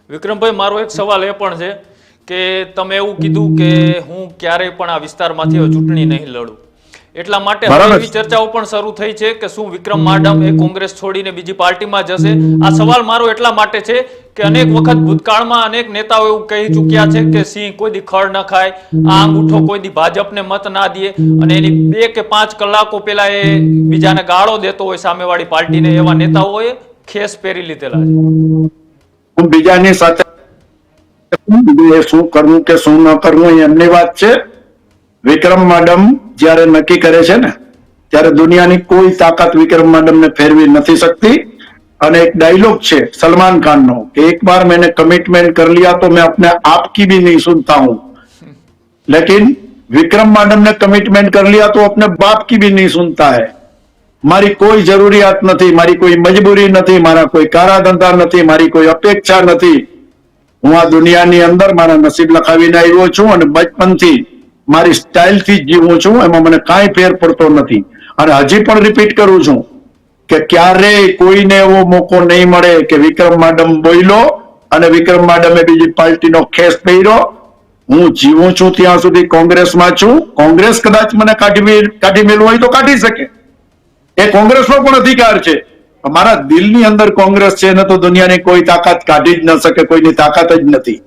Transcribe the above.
વિક્રમભાઈ, મારો એક સવાલ એ પણ છે કે તમે એવું કીધું કે હું ક્યારેય પણ આ વિસ્તારમાંથી હવે ચૂંટણી નહીં લડું, એટલા માટે હવે એવી ચર્ચાઓ પણ શરૂ થઈ છે કે શું વિક્રમ માડમ એ કોંગ્રેસ છોડીને બીજી પાર્ટીમાં જશે. આ સવાલ મારો એટલા માટે છે કે અનેક વખત ભૂતકાળમાં અનેક નેતાઓ એવું કહી ચૂક્યા છે કે સિંહ કોઈ દી ખડ ન ખાય, આ અંગૂઠો કોઈ દી ભાજપને મત ના દે, અને એની 2 કે 5 કલાકો પહેલા એ બીજાને ગાળો દેતો હોય સામેવાળી પાર્ટીને, એવા નેતાઓએ ખેસ પહેરી લીધેલા છે. હું બીજાની સાથે શું કરવું કે શું ન કરવું એમની વાત છે. વિક્રમ માડમ જ્યારે નક્કી કરે છે ને ત્યારે દુનિયાની કોઈ તાકાત વિક્રમ માડમને ફેરવી નથી શકતી. અને એક ડાયલોગ છે સલમાન ખાનનો કે એક બાર मैंने कमिटमेंट कर लिया तो मैं अपने आप की भी नहीं सुनता हूं, लेकिन विक्रम मैडम ने कमिटमेंट कर लिया तो अपने बाप की भी नहीं सुनता है. મારી કોઈ જરૂરિયાત નથી, મારી કોઈ મજબૂરી નથી, મારા કોઈ કારા ધંધા નથી, મારી કોઈ અપેક્ષા નથી. હું આ દુનિયાની અંદર મારા નસીબ લખાવીને આવ્યો છું અને બચપનથી મારી સ્ટાઇલથી જીવું છું, એમાં મને કાંઈ ફેર પડતો નથી. અને હજી પણ રિપીટ કરું છું કે ક્યારેય કોઈને એવો મોકો નહીં મળે કે વિક્રમ માડમ બોલ્યો અને વિક્રમ માડમે બીજી પાર્ટીનો ખેસ પહેર્યો. હું જીવું છું ત્યાં સુધી કોંગ્રેસમાં છું. કોંગ્રેસ કદાચ મને કાઢી મેળવું હોય તો કાઢી શકે, એ કોંગ્રેસનો પણ અધિકાર છે. મારા દિલની અંદર કોંગ્રેસ છે ને તો દુનિયાની કોઈ તાકાત કાઢી જ ન શકે, કોઈની તાકાત જ નથી.